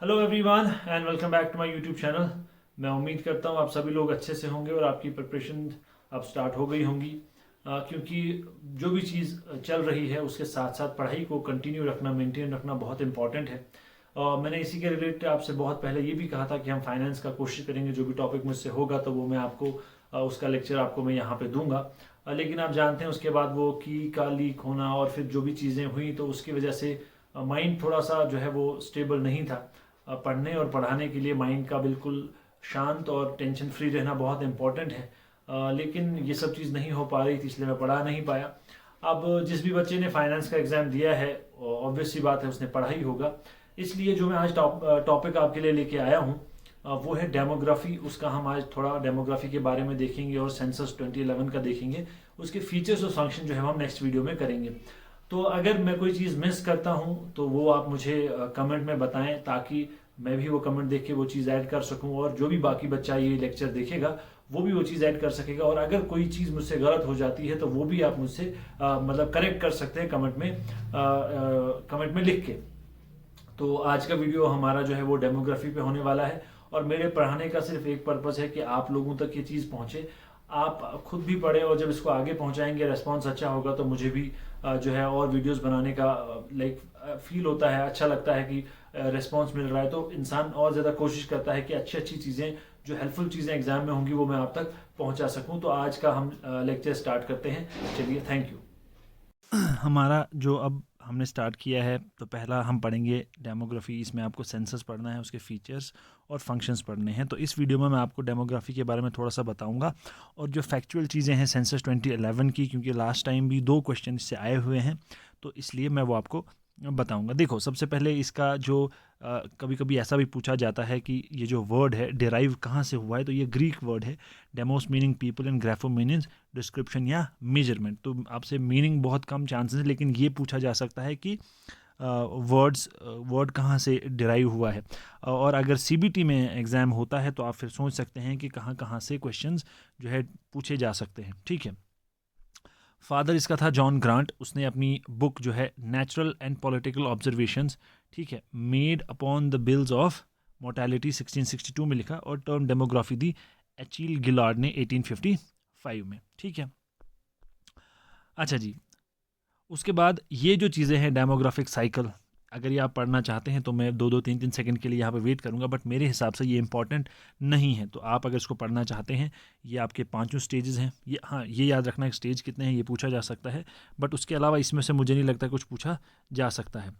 Hello everyone and welcome back to my YouTube channel. मैं उम्मीद करता हूँ आप सभी लोग अच्छे से होंगे और आपकी प्रिपरेशन अब स्टार्ट हो गई होंगी। क्योंकि जो भी चीज़ चल रही है उसके साथ साथ पढ़ाई को कंटिन्यू रखना, मेंटेन रखना बहुत इंपॉर्टेंट है। मैंने इसी के रिलेटेड आपसे बहुत पहले ये भी कहा था कि हम फाइनेंस का कोशिश करेंगे, जो भी टॉपिक मुझसे होगा तो वो मैं आपको उसका लेक्चर आपको मैं यहाँ पे दूंगा। लेकिन आप जानते हैं उसके बाद वो की का लीक होना और फिर जो भी चीज़ें हुई तो उसकी वजह से माइंड थोड़ा सा जो है वो स्टेबल नहीं था। पढ़ने और पढ़ाने के लिए माइंड का बिल्कुल शांत और टेंशन फ्री रहना बहुत इंपॉर्टेंट है। लेकिन ये सब चीज़ नहीं हो पा रही थी, इसलिए मैं पढ़ा नहीं पाया। अब जिस भी बच्चे ने फाइनेंस का एग्ज़ाम दिया है, ऑब्वियस सी बात है उसने पढ़ा ही होगा। इसलिए जो मैं आज टॉपिक आपके लिए लेके आया हूँ वो है डेमोग्राफी। उसका हम आज थोड़ा डेमोग्राफी के बारे में देखेंगे और सेंसस 2011 का देखेंगे। उसके फीचर्स और फंक्शन जो है हम नेक्स्ट वीडियो में करेंगे। तो अगर मैं कोई चीज़ मिस करता हूँ तो वो आप मुझे कमेंट में बताएं, ताकि मैं भी वो कमेंट देख के वो चीज़ ऐड कर सकूं और जो भी बाकी बच्चा ये लेक्चर देखेगा वो भी वो चीज़ ऐड कर सकेगा। और अगर कोई चीज़ मुझसे गलत हो जाती है तो वो भी आप मुझसे मतलब करेक्ट कर सकते हैं कमेंट में लिख के। तो आज का वीडियो हमारा जो है वो डेमोग्राफी पे होने वाला है और मेरे पढ़ाने का सिर्फ एक पर्पस है कि आप लोगों तक ये चीज़ पहुंचे, आप खुद भी पढ़ें और जब इसको आगे पहुंचाएंगे रेस्पॉन्स अच्छा होगा तो मुझे भी जो है और वीडियोस बनाने का लाइक फील होता है, अच्छा लगता है कि रेस्पॉन्स मिल रहा है। तो इंसान और ज़्यादा कोशिश करता है कि अच्छी अच्छी चीज़ें, जो हेल्पफुल चीज़ें एग्जाम में होंगी वो मैं आप तक पहुंचा सकूं। तो आज का हम लेक्चर स्टार्ट करते हैं। चलिए, थैंक यू। हमारा जो अब हमने स्टार्ट किया है, तो पहला हम पढ़ेंगे डेमोग्राफी। इसमें आपको सेंसस पढ़ना है, उसके फीचर्स और फंक्शंस पढ़ने हैं। तो इस वीडियो में मैं आपको डेमोग्राफी के बारे में थोड़ा सा बताऊंगा और जो फैक्चुअल चीज़ें हैं सेंसस 2011 की, क्योंकि लास्ट टाइम भी 2 क्वेश्चन इससे आए हुए हैं तो इसलिए मैं वो आपको बताऊंगा। देखो, सबसे पहले इसका जो कभी कभी ऐसा भी पूछा जाता है कि ये जो वर्ड है डिराइव कहाँ से हुआ है, तो ये ग्रीक वर्ड है। Demos meaning people and grapho meaning description या मेजरमेंट। तो आपसे मीनिंग बहुत कम चांसेस है, लेकिन ये पूछा जा सकता है कि वर्ड कहाँ से डिराइव हुआ है। और अगर सीबीटी में एग्ज़ाम होता है तो आप फिर सोच सकते हैं कि कहाँ कहाँ से क्वेश्चंस जो है पूछे जा सकते हैं। ठीक है। फादर इसका था जॉन ग्रांट। उसने अपनी बुक जो है नेचुरल एंड पॉलिटिकल ऑब्जर्वेशंस, ठीक है, made upon the bills of mortality 1662 में लिखा और टर्म डेमोग्राफी दी एचील गिलार्ड ने 1855 में। ठीक है। अच्छा जी, उसके बाद ये जो चीज़ें हैं डेमोग्राफिक साइकिल, अगर ये आप पढ़ना चाहते हैं तो मैं 2-3 सेकंड के लिए यहाँ पे वेट करूँगा, बट मेरे हिसाब से ये इंपॉर्टेंट नहीं है। तो आप अगर इसको पढ़ना चाहते हैं, ये आपके 5 स्टेजेस हैं। ये, हाँ, ये याद रखना है स्टेज कितने हैं ये पूछा जा सकता है, बट उसके अलावा इसमें से मुझे नहीं लगता कुछ पूछा जा सकता है।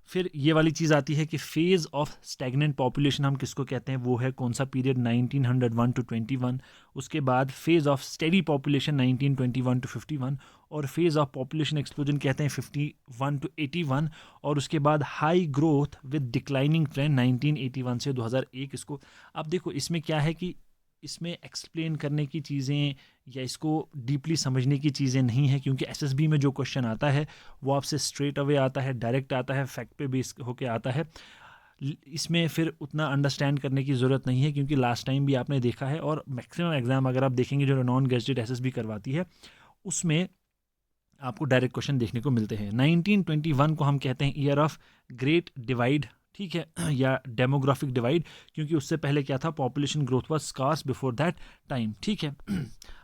फिर ये वाली चीज़ आती है कि फेज़ ऑफ स्टैग्नेंट पॉपुलेशन हम किसको कहते हैं, वो है कौन सा पीरियड, 1901 टू 21। उसके बाद phase of steady population 1921 to 51। और फेज़ ऑफ पॉपुलेशन एक्सप्लोजन कहते हैं 51 टू 81। और उसके बाद high growth with declining trend 1981 से 2001। इसको आप देखो, इसमें क्या है कि इसमें एक्सप्लेन करने की चीज़ें या इसको डीपली समझने की चीज़ें नहीं है, क्योंकि एसएसबी में जो क्वेश्चन आता है वो आपसे स्ट्रेट अवे आता है, डायरेक्ट आता है, फैक्ट पे बेस होके आता है। इसमें फिर उतना अंडरस्टैंड करने की ज़रूरत नहीं है, क्योंकि लास्ट टाइम भी आपने देखा है और मैक्सिमम एग्जाम अगर आप देखेंगे जो नॉन गेजेटेड एसएसबी करवाती है उसमें आपको डायरेक्ट क्वेश्चन देखने को मिलते हैं। 1921 को हम कहते हैं ईयर ऑफ ग्रेट डिवाइड, ठीक है, या डेमोग्राफिक डिवाइड, क्योंकि उससे पहले क्या था, population growth was scarce before that time. ठीक है।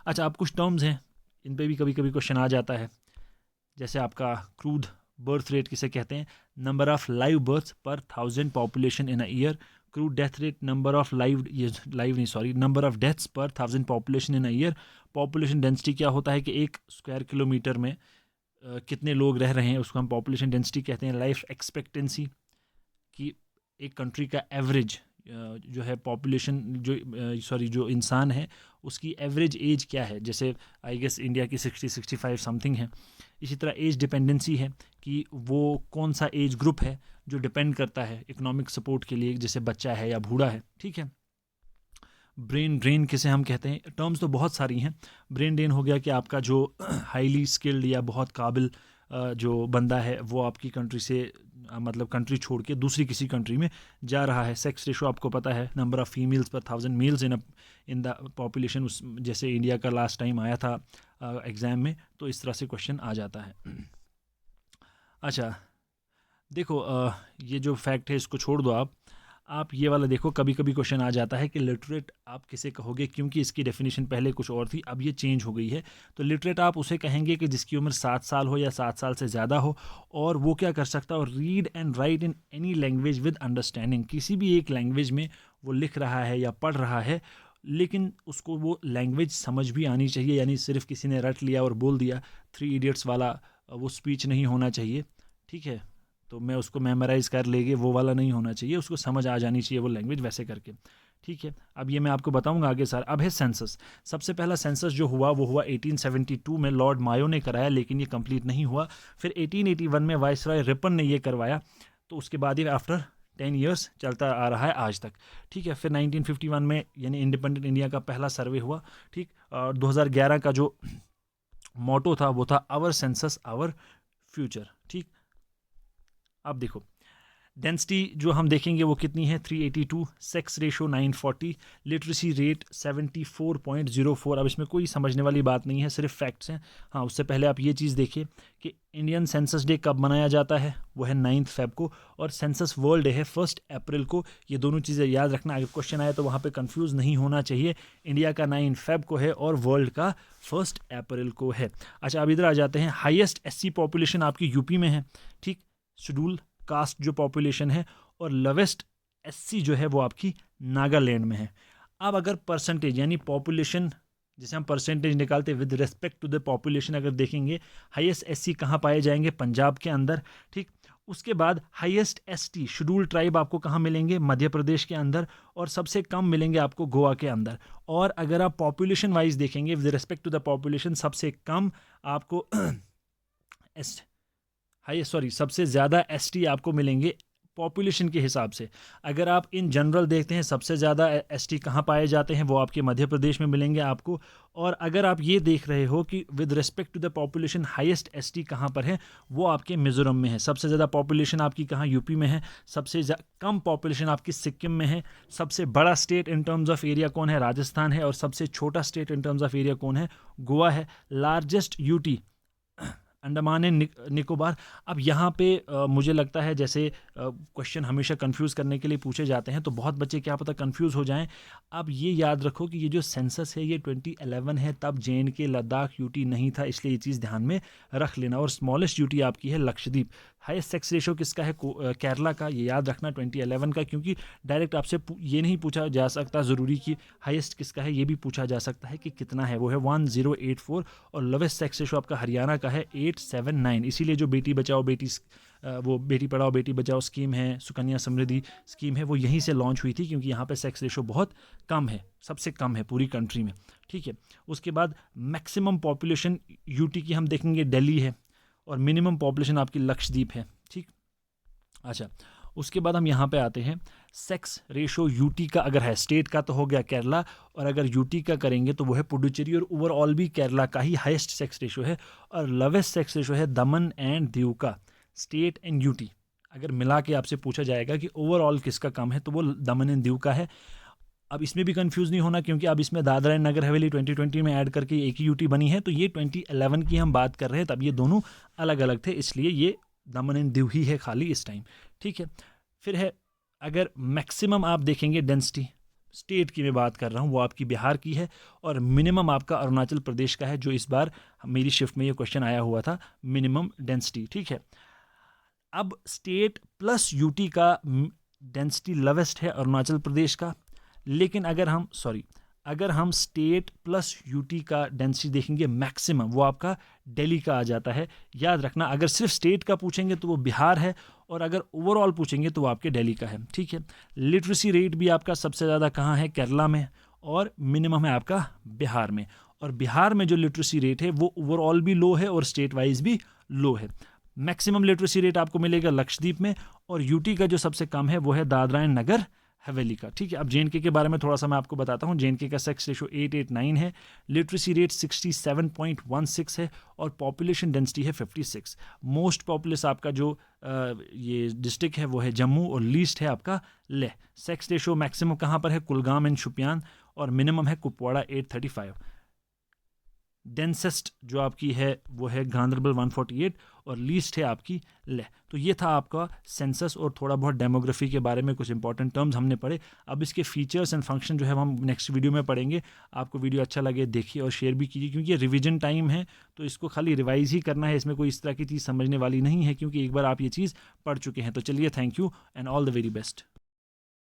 अच्छा, आप कुछ टर्म्स हैं, इन पे भी कभी कभी क्वेश्चन आ जाता है, जैसे आपका क्रूड बर्थ रेट किसे कहते हैं, नंबर ऑफ लाइव बर्थ पर 1000 population in a year. Crude death rate, number of live, ये लाइव नहीं सॉरी, नंबर ऑफ डेथ्स पर 1000 population in a year. Population density क्या होता है कि 1 स्क्वायर किलोमीटर में कितने लोग रह रहे हैं, उसको हम पॉपुलेशन डेंसिटी कहते हैं। लाइफ एक्सपेक्टेंसी, कि एक कंट्री का एवरेज जो है पॉपुलेशन, जो इंसान है उसकी एवरेज एज क्या है, जैसे आई गेस इंडिया की 60-65 समथिंग है। इसी तरह एज डिपेंडेंसी है कि वो कौन सा एज ग्रुप है जो डिपेंड करता है इकोनॉमिक सपोर्ट के लिए, जैसे बच्चा है या बूढ़ा है। ठीक है। ब्रेन ड्रेन किसे हम कहते हैं, टर्म्स तो बहुत सारी हैं। ब्रेन ड्रेन हो गया कि आपका जो हाईली स्किल्ड या बहुत काबिल जो बंदा है वो आपकी कंट्री से मतलब कंट्री छोड़ के दूसरी किसी कंट्री में जा रहा है। सेक्स रेशो आपको पता है, नंबर ऑफ़ फीमेल्स पर 1000 मेल्स इन द पॉपुलेशन, उस जैसे इंडिया का लास्ट टाइम आया था एग्ज़ाम में, तो इस तरह से क्वेश्चन आ जाता है। अच्छा, देखो, ये जो फैक्ट है इसको छोड़ दो आप। आप ये वाला देखो, कभी कभी क्वेश्चन आ जाता है कि लिटरेट आप किसे कहोगे, क्योंकि इसकी डेफिनेशन पहले कुछ और थी, अब ये चेंज हो गई है। तो लिटरेट आप उसे कहेंगे कि जिसकी उम्र 7 साल हो या 7 साल से ज़्यादा हो, और वो क्या कर सकता हो, read and right in any language with understanding. किसी भी एक लैंग्वेज में वो लिख रहा है या पढ़ रहा है, लेकिन उसको वो लैंग्वेज समझ भी आनी चाहिए, यानी सिर्फ किसी ने रट लिया और बोल दिया, 3 इडियट्स वाला वो स्पीच नहीं होना चाहिए, ठीक है। तो मैं उसको मेमोराइज़ कर लेंगे, वो वाला नहीं होना चाहिए, उसको समझ आ जानी चाहिए वो लैंग्वेज, वैसे करके, ठीक है। अब ये मैं आपको बताऊंगा आगे सर। अब है सेंसस। सबसे पहला सेंसस जो हुआ वो हुआ 1872 में, लॉर्ड मायो ने कराया, लेकिन ये कंप्लीट नहीं हुआ। फिर 1881 में वाइसरॉय रिपन ने ये करवाया, तो उसके बाद ये आफ्टर 10 ईयर्स चलता आ रहा है आज तक, ठीक है। फिर 1951 में यानी इंडिपेंडेंट इंडिया का पहला सर्वे हुआ, ठीक। और 2011 का जो मोटो था वो था आवर सेंसस आवर फ्यूचर, ठीक। अब देखो डेंसिटी जो हम देखेंगे वो कितनी है, 382, सेक्स रेशो 940, लिटरेसी रेट 74.04। अब इसमें कोई समझने वाली बात नहीं है, सिर्फ फैक्ट्स हैं। हाँ, उससे पहले आप ये चीज़ देखिए कि इंडियन सेंसस डे कब मनाया जाता है, वो है 9 फेब को, और सेंसस वर्ल्ड डे है 1 अप्रैल को। ये दोनों चीज़ें याद रखना, अगर क्वेश्चन आए तो वहाँ पे कंफ्यूज नहीं होना चाहिए। इंडिया का 9 फेब को है और वर्ल्ड का 1 अप्रैल को है। अच्छा, अब इधर आ जाते हैं। हाईएस्ट एससी पॉपुलेशन आपकी यूपी में है, ठीक, शेड्यूल कास्ट जो पॉपुलेशन है, और लोवेस्ट एससी जो है वो आपकी नागालैंड में है। अब अगर परसेंटेज यानी पॉपुलेशन, जैसे हम परसेंटेज निकालते हैं with respect to the population, अगर देखेंगे हाईएस्ट एससी कहाँ पाए जाएंगे, पंजाब के अंदर, ठीक। उसके बाद हाईएस्ट एसटी शेड्यूल ट्राइब आपको कहाँ मिलेंगे, मध्य प्रदेश के अंदर, और सबसे कम मिलेंगे आपको गोवा के अंदर। और अगर आप पॉपुलेशन वाइज देखेंगे with respect to the population, सबसे कम आपको सबसे ज़्यादा एसटी आपको मिलेंगे पॉपुलेशन के हिसाब से। अगर आप इन जनरल देखते हैं, सबसे ज़्यादा एसटी कहाँ पाए जाते हैं, वो आपके मध्य प्रदेश में मिलेंगे आपको। और अगर आप ये देख रहे हो कि with respect to the population highest ST कहाँ पर है, वो आपके मिज़ोरम में है। सबसे ज़्यादा पॉपुलेशन आपकी कहाँ, यूपी में है। सबसे कम पॉपुलेशन आपकी सिक्किम में है। सबसे बड़ा state in terms of area कौन है, राजस्थान है। और सबसे छोटा state in terms of area कौन है, गोवा है। Largest UT Andaman and Nicobar. अब यहाँ पे मुझे लगता है जैसे क्वेश्चन हमेशा कंफ्यूज करने के लिए पूछे जाते हैं, तो बहुत बच्चे क्या पता कंफ्यूज हो जाएं। अब ये याद रखो कि ये जो सेंसस है ये 2011 है, तब JNK लद्दाख यूटी नहीं था, इसलिए ये चीज़ ध्यान में रख लेना। और स्मॉलेस्ट यूटी आपकी है लक्षद्वीप। हाईएस्ट सेक्स रेशो किसका है, केरला का, ये याद रखना 2011 का, क्योंकि डायरेक्ट आपसे ये नहीं पूछा जा सकता ज़रूरी कि हाईएस्ट किसका है, ये भी पूछा जा सकता है कि कितना है, वो है 1084। और लोवेस्ट सेक्स रेशो आपका हरियाणा का है 879। इसीलिए जो बेटी बचाओ बेटी पढ़ाओ बेटी बचाओ स्कीम है, सुकन्या समृद्धि स्कीम है, वो यहीं से लॉन्च हुई थी, क्योंकि यहाँ पे सेक्स रेशो बहुत कम है, सबसे कम है पूरी कंट्री में, ठीक है। उसके बाद मैक्सिमम पॉपुलेशन यूटी की हम देखेंगे दिल्ली है, और मिनिमम पॉपुलेशन आपकी लक्षद्वीप है, ठीक। अच्छा, उसके बाद हम यहाँ पे आते हैं सेक्स रेशो यूटी का। अगर है स्टेट का तो हो गया केरला, और अगर यूटी का करेंगे तो वो है पुडुचेरी। और ओवरऑल भी केरला का ही हाईएस्ट सेक्स रेशो है, और लोवेस्ट सेक्स रेशो है दमन एंड दीव का। स्टेट एंड यूटी अगर मिला के आपसे पूछा जाएगा कि ओवरऑल किसका कम है, तो वो दमन एंड दीव का है। अब इसमें भी कंफ्यूज नहीं होना, क्योंकि अब इसमें दादरा एंड नगर हवेली 2020 में ऐड करके एक ही यूटी बनी है, तो ये 2011 की हम बात कर रहे हैं, तब ये दोनों अलग अलग थे, इसलिए ये दमन एंड दीव ही है खाली इस टाइम, ठीक है। फिर है अगर मैक्सिमम आप देखेंगे डेंसिटी, स्टेट की मैं बात कर रहा हूँ, वो आपकी बिहार की है, और मिनिमम आपका अरुणाचल प्रदेश का है, जो इस बार मेरी शिफ्ट में ये क्वेश्चन आया हुआ था, मिनिमम डेंसिटी, ठीक है। अब स्टेट प्लस यूटी का डेंसिटी लोवेस्ट है अरुणाचल प्रदेश का, लेकिन अगर हम स्टेट प्लस यूटी का डेंसिटी देखेंगे मैक्सिमम, वो आपका दिल्ली का आ जाता है। याद रखना, अगर सिर्फ स्टेट का पूछेंगे तो वो बिहार है, और अगर ओवरऑल पूछेंगे तो वो आपके दिल्ली का है, ठीक है। लिटरेसी रेट भी आपका सबसे ज़्यादा कहाँ है, केरला में, और मिनिमम है आपका बिहार में। और बिहार में जो लिटरेसी रेट है वो ओवरऑल भी लो है और स्टेट वाइज भी लो है। मैक्सिमम लिटरेसी रेट आपको मिलेगा लक्षद्वीप में, और यूटी का जो सबसे कम है वो है दादरा एंड नगर हवेली का, ठीक है। अब JNK के बारे में थोड़ा सा मैं आपको बताता हूँ। JNK का सेक्स रेशो 889 है, लिटरेसी रेट 67.16 है, और पॉपुलेशन डेंसिटी है 56। मोस्ट पॉपुलस आपका जो ये डिस्ट्रिक्ट है वो है जम्मू, और लीस्ट है आपका लेह। सेक्स रेशो मैक्सिमम कहाँ पर है, कुलगाम एंड शुपियान, और मिनिमम है कुपवाड़ा 835। डेंसेस्ट जो आपकी है वो है गांधरबल 148, और लीस्ट है आपकी ले। तो ये था आपका सेंसस और थोड़ा बहुत डेमोग्राफी के बारे में कुछ इंपॉर्टेंट टर्म्स हमने पढ़े। अब इसके फीचर्स एंड फंक्शन जो है हम नेक्स्ट वीडियो में पढ़ेंगे। आपको वीडियो अच्छा लगे देखिए और शेयर भी कीजिए, क्योंकि ये रिवीजन टाइम है तो इसको खाली रिवाइज ही करना है, इसमें कोई इस तरह की चीज़ समझने वाली नहीं है, क्योंकि एक बार आप ये चीज़ पढ़ चुके हैं। तो चलिए, thank you and all the very best.